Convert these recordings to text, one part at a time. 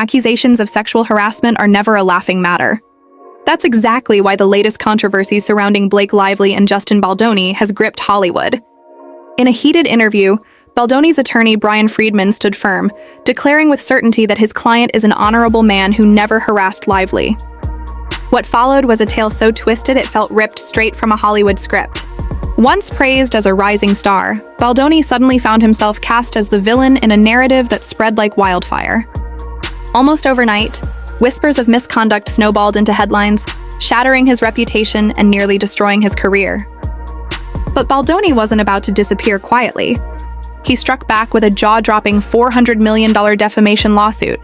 accusations of sexual harassment are never a laughing matter. That's exactly why the latest controversy surrounding Blake Lively and Justin Baldoni has gripped Hollywood. In a heated interview, Baldoni's attorney Brian Friedman stood firm, declaring with certainty that his client is an honorable man who never harassed Lively. What followed was a tale so twisted it felt ripped straight from a Hollywood script. Once praised as a rising star, Baldoni suddenly found himself cast as the villain in a narrative that spread like wildfire. Almost overnight, whispers of misconduct snowballed into headlines, shattering his reputation and nearly destroying his career. But Baldoni wasn't about to disappear quietly. He struck back with a jaw-dropping $400 million defamation lawsuit,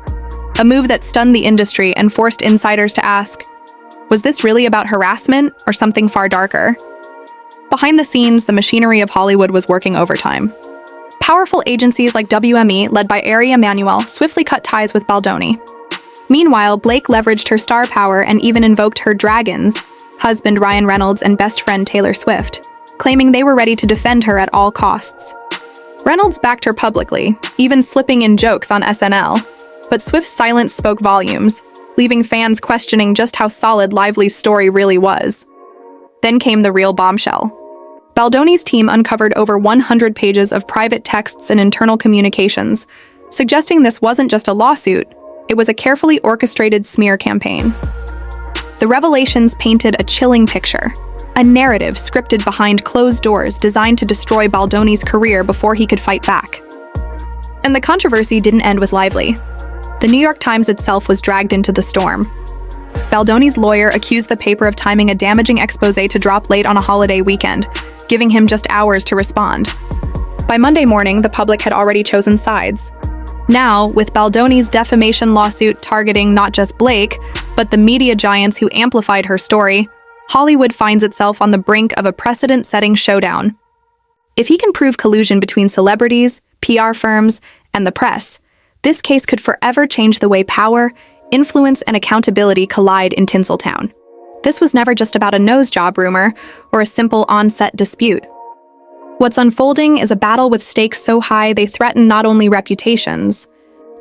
a move that stunned the industry and forced insiders to ask, was this really about harassment or something far darker? Behind the scenes, the machinery of Hollywood was working overtime. Powerful agencies like WME, led by Ari Emanuel, swiftly cut ties with Baldoni. Meanwhile, Blake leveraged her star power and even invoked her dragons, husband Ryan Reynolds and best friend Taylor Swift, claiming they were ready to defend her at all costs. Reynolds backed her publicly, even slipping in jokes on SNL, but Swift's silence spoke volumes, leaving fans questioning just how solid Lively's story really was. Then came the real bombshell. Baldoni's team uncovered over 100 pages of private texts and internal communications, suggesting this wasn't just a lawsuit, it was a carefully orchestrated smear campaign. The revelations painted a chilling picture, a narrative scripted behind closed doors designed to destroy Baldoni's career before he could fight back. And the controversy didn't end with Lively. The New York Times itself was dragged into the storm. Baldoni's lawyer accused the paper of timing a damaging exposé to drop late on a holiday weekend, giving him just hours to respond. By Monday morning, the public had already chosen sides. Now, with Baldoni's defamation lawsuit targeting not just Blake, but the media giants who amplified her story, Hollywood finds itself on the brink of a precedent-setting showdown. If he can prove collusion between celebrities, PR firms, and the press, this case could forever change the way power, influence, and accountability collide in Tinseltown. This was never just about a nose job rumor or a simple on-set dispute. What's unfolding is a battle with stakes so high they threaten not only reputations,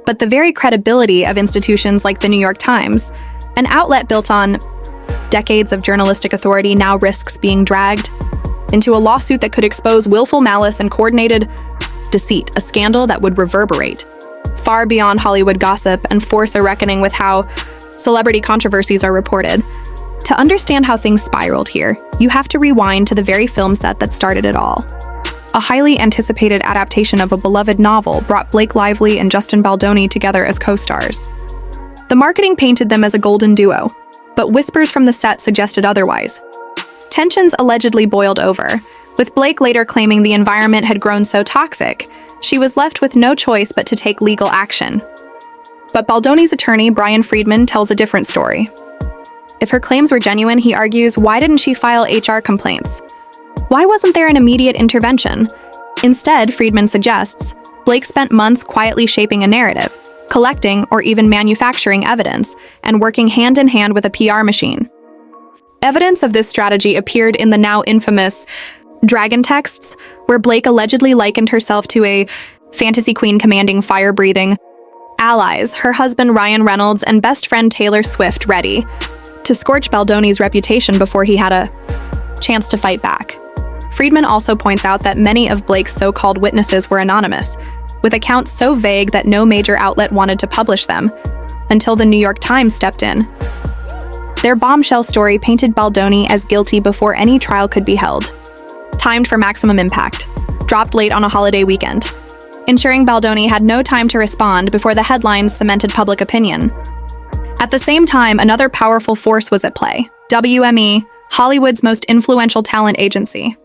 but the very credibility of institutions like the New York Times. An outlet built on decades of journalistic authority now risks being dragged into a lawsuit that could expose willful malice and coordinated deceit, a scandal that would reverberate far beyond Hollywood gossip and force a reckoning with how celebrity controversies are reported. To understand how things spiraled here, you have to rewind to the very film set that started it all. A highly anticipated adaptation of a beloved novel brought Blake Lively and Justin Baldoni together as co-stars. The marketing painted them as a golden duo, but whispers from the set suggested otherwise. Tensions allegedly boiled over, with Blake later claiming the environment had grown so toxic, she was left with no choice but to take legal action. But Baldoni's attorney, Brian Friedman, tells a different story. If her claims were genuine, he argues, why didn't she file HR complaints? Why wasn't there an immediate intervention? Instead, Friedman suggests, Blake spent months quietly shaping a narrative, collecting or even manufacturing evidence, and working hand-in-hand with a PR machine. Evidence of this strategy appeared in the now infamous Dragon texts, where Blake allegedly likened herself to a fantasy queen commanding fire-breathing allies, her husband Ryan Reynolds and best friend Taylor Swift, ready to scorch Baldoni's reputation before he had a chance to fight back. Friedman also points out that many of Blake's so-called witnesses were anonymous, with accounts so vague that no major outlet wanted to publish them, until the New York Times stepped in. Their bombshell story painted Baldoni as guilty before any trial could be held. Timed for maximum impact, dropped late on a holiday weekend, ensuring Baldoni had no time to respond before the headlines cemented public opinion. At the same time, another powerful force was at play: WME, Hollywood's most influential talent agency.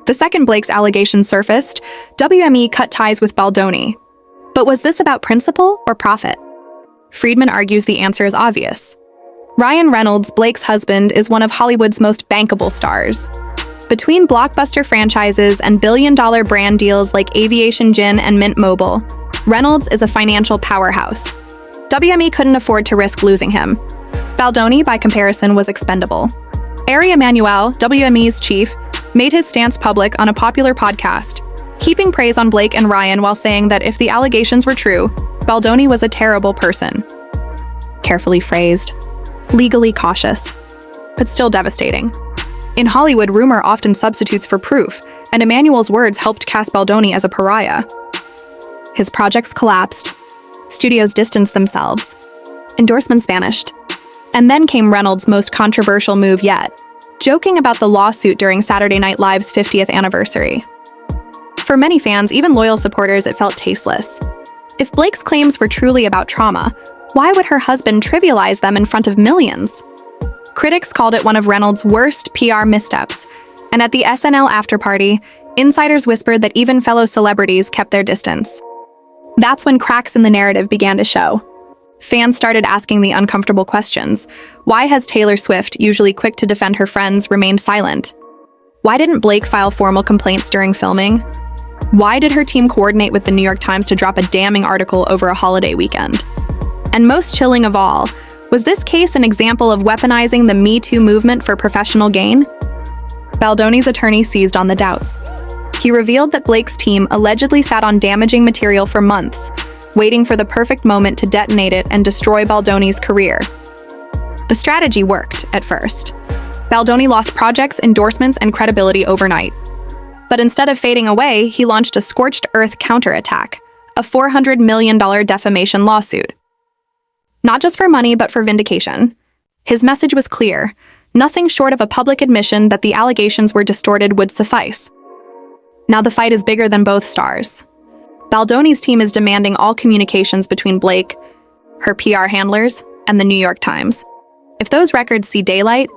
The second Blake's allegations surfaced, WME cut ties with Baldoni. But was this about principle or profit? Friedman argues the answer is obvious. Ryan Reynolds, Blake's husband, is one of Hollywood's most bankable stars. Between blockbuster franchises and billion-dollar brand deals like Aviation Gin and Mint Mobile, Reynolds is a financial powerhouse. WME couldn't afford to risk losing him. Baldoni, by comparison, was expendable. Ari Emanuel, WME's chief, made his stance public on a popular podcast, heaping praise on Blake and Ryan while saying that if the allegations were true, Baldoni was a terrible person. carefully phrased, legally cautious, but still devastating. In Hollywood, rumor often substitutes for proof, and Emmanuel's words helped cast Baldoni as a pariah. His projects collapsed, studios distanced themselves, endorsements vanished. And then came Reynolds' most controversial move yet, joking about the lawsuit during Saturday Night Live's 50th anniversary. For many fans, even loyal supporters, it felt tasteless. If Blake's claims were truly about trauma, why would her husband trivialize them in front of millions? Critics called it one of Reynolds' worst PR missteps, and at the SNL afterparty, insiders whispered that even fellow celebrities kept their distance. That's when cracks in the narrative began to show. Fans started asking the uncomfortable questions. Why has Taylor Swift, usually quick to defend her friends, remained silent? Why didn't Blake file formal complaints during filming? Why did her team coordinate with the New York Times to drop a damning article over a holiday weekend? And most chilling of all, was this case an example of weaponizing the Me Too movement for professional gain? Baldoni's attorney seized on the doubts. He revealed that Blake's team allegedly sat on damaging material for months, waiting for the perfect moment to detonate it and destroy Baldoni's career. The strategy worked, at first. Baldoni lost projects, endorsements, and credibility overnight. But instead of fading away, he launched a scorched earth counterattack, a $400 million defamation lawsuit. Not just for money, but for vindication. His message was clear. Nothing short of a public admission that the allegations were distorted would suffice. Now the fight is bigger than both stars. Baldoni's team is demanding all communications between Blake, her PR handlers, and the New York Times. If those records see daylight,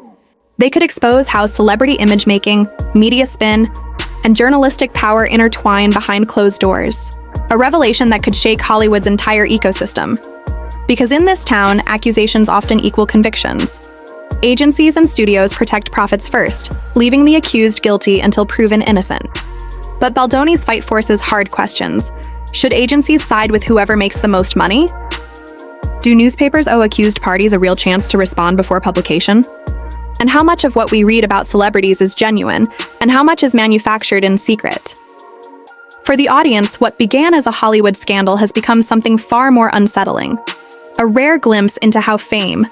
they could expose how celebrity image-making, media spin, and journalistic power intertwine behind closed doors. A revelation that could shake Hollywood's entire ecosystem. Because in this town, accusations often equal convictions. Agencies and studios protect profits first, leaving the accused guilty until proven innocent. But Baldoni's fight forces hard questions. Should agencies side with whoever makes the most money? Do newspapers owe accused parties a real chance to respond before publication? And how much of what we read about celebrities is genuine, and how much is manufactured in secret? For the audience, what began as a Hollywood scandal has become something far more unsettling. A rare glimpse into how fame,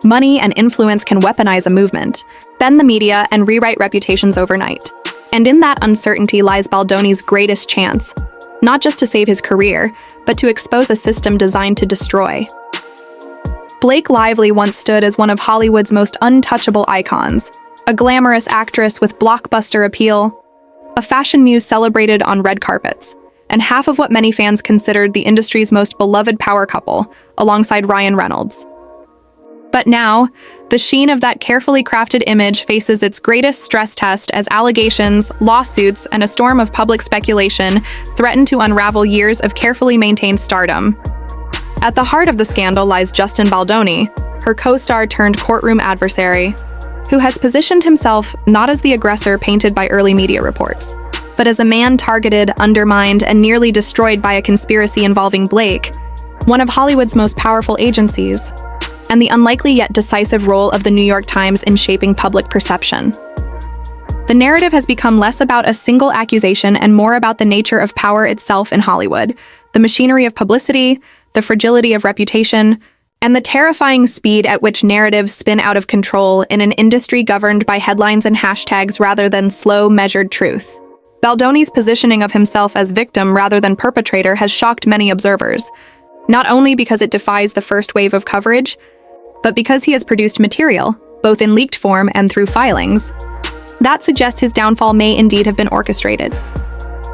money, and influence can weaponize a movement, bend the media, and rewrite reputations overnight. And in that uncertainty lies Baldoni's greatest chance, not just to save his career, but to expose a system designed to destroy. Blake Lively once stood as one of Hollywood's most untouchable icons, a glamorous actress with blockbuster appeal, a fashion muse celebrated on red carpets, and half of what many fans considered the industry's most beloved power couple, alongside Ryan Reynolds. But now, the sheen of that carefully crafted image faces its greatest stress test as allegations, lawsuits, and a storm of public speculation threaten to unravel years of carefully maintained stardom. At the heart of the scandal lies Justin Baldoni, her co-star turned courtroom adversary, who has positioned himself not as the aggressor painted by early media reports, but as a man targeted, undermined, and nearly destroyed by a conspiracy involving Blake, one of Hollywood's most powerful agencies, and the unlikely yet decisive role of the New York Times in shaping public perception. The narrative has become less about a single accusation and more about the nature of power itself in Hollywood, the machinery of publicity, the fragility of reputation, and the terrifying speed at which narratives spin out of control in an industry governed by headlines and hashtags rather than slow, measured truth. Baldoni's positioning of himself as victim rather than perpetrator has shocked many observers, not only because it defies the first wave of coverage, but because he has produced material, both in leaked form and through filings, that suggests his downfall may indeed have been orchestrated.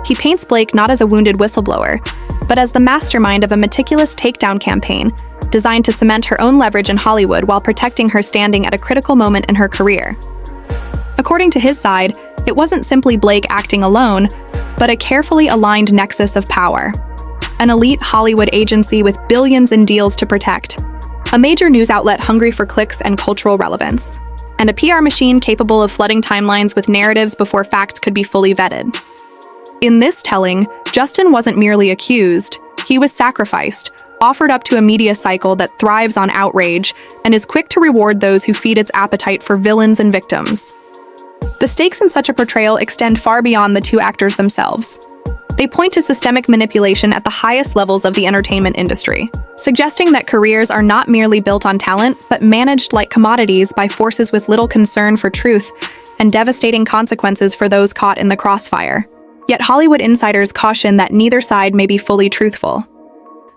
He paints Blake not as a wounded whistleblower, but as the mastermind of a meticulous takedown campaign designed to cement her own leverage in Hollywood while protecting her standing at a critical moment in her career. According to his side, it wasn't simply Blake acting alone, but a carefully aligned nexus of power. An elite Hollywood agency with billions in deals to protect, a major news outlet hungry for clicks and cultural relevance, and a PR machine capable of flooding timelines with narratives before facts could be fully vetted. In this telling, Justin wasn't merely accused, he was sacrificed, offered up to a media cycle that thrives on outrage and is quick to reward those who feed its appetite for villains and victims. The stakes in such a portrayal extend far beyond the two actors themselves. They point to systemic manipulation at the highest levels of the entertainment industry, suggesting that careers are not merely built on talent, but managed like commodities by forces with little concern for truth and devastating consequences for those caught in the crossfire. Yet Hollywood insiders caution that neither side may be fully truthful.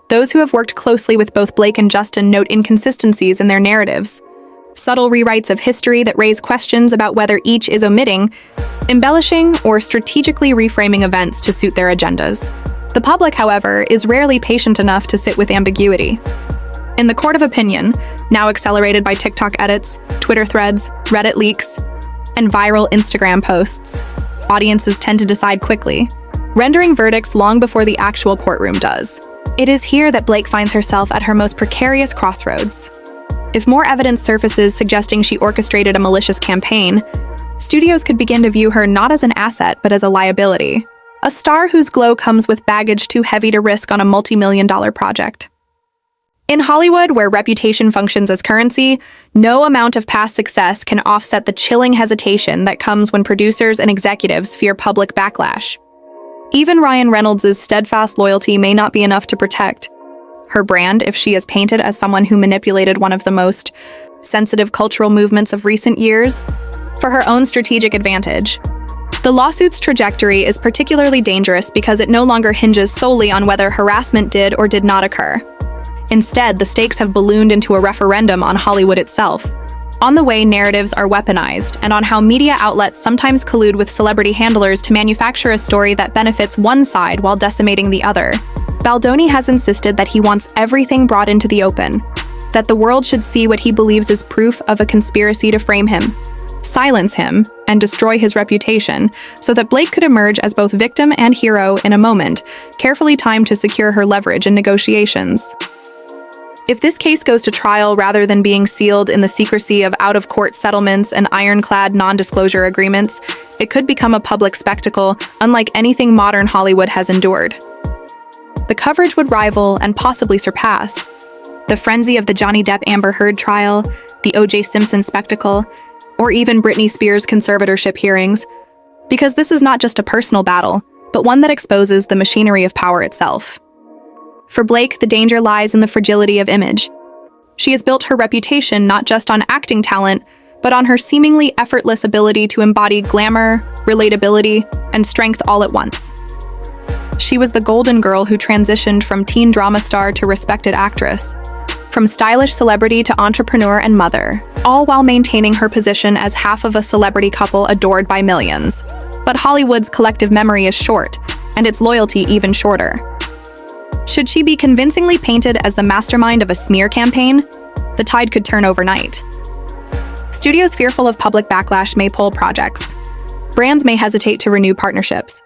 Those who have worked closely with both Blake and Justin note inconsistencies in their narratives, subtle rewrites of history that raise questions about whether each is omitting, embellishing, or strategically reframing events to suit their agendas. The public, however, is rarely patient enough to sit with ambiguity. In the court of opinion, now accelerated by TikTok edits, Twitter threads, Reddit leaks, and viral Instagram posts, audiences tend to decide quickly, rendering verdicts long before the actual courtroom does. It is here that Blake finds herself at her most precarious crossroads. If more evidence surfaces suggesting she orchestrated a malicious campaign, studios could begin to view her not as an asset, but as a liability. A star whose glow comes with baggage too heavy to risk on a multi-million-dollar project. In Hollywood, where reputation functions as currency, no amount of past success can offset the chilling hesitation that comes when producers and executives fear public backlash. Even Ryan Reynolds' steadfast loyalty may not be enough to protect her brand if she is painted as someone who manipulated one of the most sensitive cultural movements of recent years for her own strategic advantage. The lawsuit's trajectory is particularly dangerous because it no longer hinges solely on whether harassment did or did not occur. Instead, the stakes have ballooned into a referendum on Hollywood itself, on the way narratives are weaponized, and on how media outlets sometimes collude with celebrity handlers to manufacture a story that benefits one side while decimating the other. Baldoni has insisted that he wants everything brought into the open, that the world should see what he believes is proof of a conspiracy to frame him, silence him, and destroy his reputation, so that Blake could emerge as both victim and hero in a moment, carefully timed to secure her leverage in negotiations. If this case goes to trial rather than being sealed in the secrecy of out-of-court settlements and ironclad non-disclosure agreements, it could become a public spectacle unlike anything modern Hollywood has endured. The coverage would rival and possibly surpass the frenzy of the Johnny Depp-Amber Heard trial, the O.J. Simpson spectacle, or even Britney Spears' conservatorship hearings, because this is not just a personal battle, but one that exposes the machinery of power itself. For Blake, the danger lies in the fragility of image. She has built her reputation not just on acting talent, but on her seemingly effortless ability to embody glamour, relatability, and strength all at once. She was the golden girl who transitioned from teen drama star to respected actress, from stylish celebrity to entrepreneur and mother, all while maintaining her position as half of a celebrity couple adored by millions. But Hollywood's collective memory is short, and its loyalty even shorter. Should she be convincingly painted as the mastermind of a smear campaign, the tide could turn overnight. Studios fearful of public backlash may pull projects. Brands may hesitate to renew partnerships.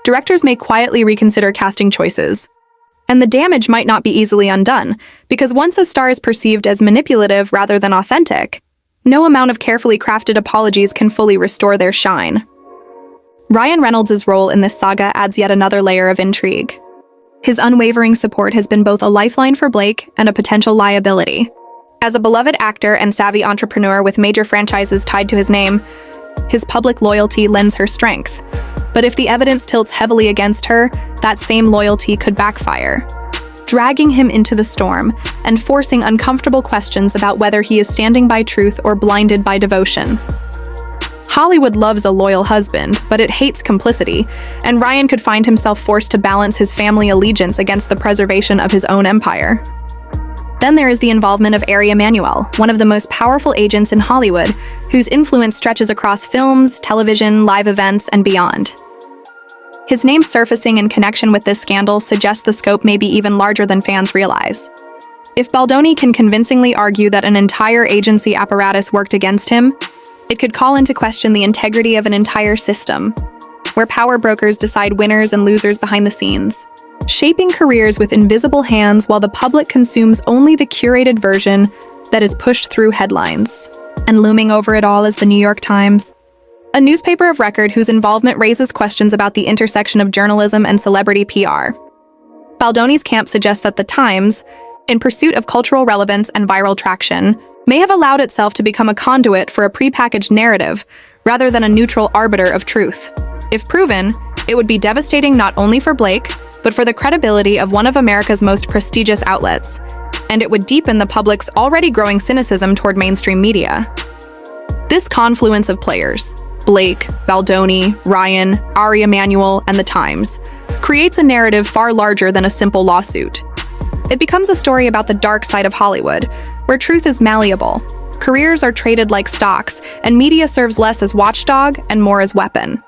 Directors may quietly reconsider casting choices. And the damage might not be easily undone, because once a star is perceived as manipulative rather than authentic, no amount of carefully crafted apologies can fully restore their shine. Ryan Reynolds' role in this saga adds yet another layer of intrigue. His unwavering support has been both a lifeline for Blake and a potential liability. As a beloved actor and savvy entrepreneur with major franchises tied to his name, his public loyalty lends her strength. But if the evidence tilts heavily against her, that same loyalty could backfire, dragging him into the storm and forcing uncomfortable questions about whether he is standing by truth or blinded by devotion. Hollywood loves a loyal husband, but it hates complicity, and Ryan could find himself forced to balance his family allegiance against the preservation of his own empire. Then there is the involvement of Ari Emanuel, one of the most powerful agents in Hollywood, whose influence stretches across films, television, live events, and beyond. His name surfacing in connection with this scandal suggests the scope may be even larger than fans realize. If Baldoni can convincingly argue that an entire agency apparatus worked against him, it could call into question the integrity of an entire system, where power brokers decide winners and losers behind the scenes, shaping careers with invisible hands while the public consumes only the curated version that is pushed through headlines. And looming over it all is the New York Times, a newspaper of record whose involvement raises questions about the intersection of journalism and celebrity PR. Baldoni's camp suggests that the Times, in pursuit of cultural relevance and viral traction, may have allowed itself to become a conduit for a prepackaged narrative rather than a neutral arbiter of truth. If proven, It would be devastating not only for Blake, but for the credibility of one of America's most prestigious outlets, and it would deepen the public's already growing cynicism toward mainstream media. This confluence of players, Blake, Baldoni, Ryan, Ari Emanuel, and The Times, creates a narrative far larger than a simple lawsuit. It becomes a story about the dark side of Hollywood, where truth is malleable, careers are traded like stocks, and media serves less as watchdog and more as weapon.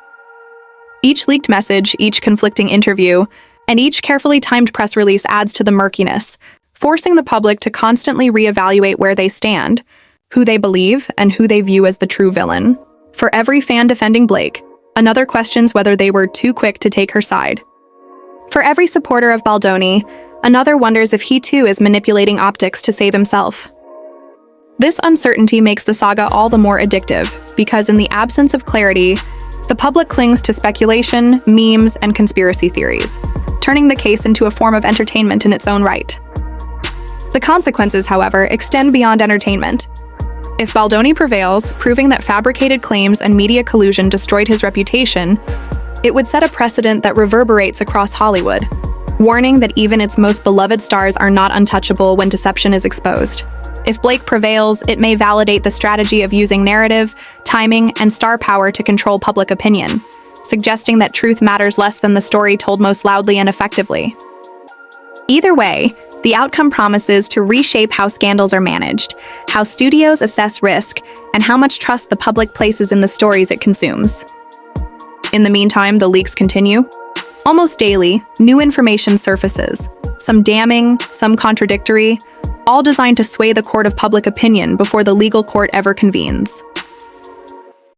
Each leaked message, each conflicting interview, and each carefully timed press release adds to the murkiness, forcing the public to constantly reevaluate where they stand, who they believe, and who they view as the true villain. For every fan defending Blake, another questions whether they were too quick to take her side. For every supporter of Baldoni, another wonders if he too is manipulating optics to save himself. This uncertainty makes the saga all the more addictive, because in the absence of clarity, the public clings to speculation, memes, and conspiracy theories, turning the case into a form of entertainment in its own right. The consequences, however, extend beyond entertainment. If Baldoni prevails, proving that fabricated claims and media collusion destroyed his reputation, it would set a precedent that reverberates across Hollywood, warning that even its most beloved stars are not untouchable when deception is exposed. If Blake prevails, it may validate the strategy of using narrative, timing, and star power to control public opinion, suggesting that truth matters less than the story told most loudly and effectively. Either way, the outcome promises to reshape how scandals are managed, how studios assess risk, and how much trust the public places in the stories it consumes. In the meantime, the leaks continue. Almost daily, new information surfaces, some damning, some contradictory, all designed to sway the court of public opinion before the legal court ever convenes.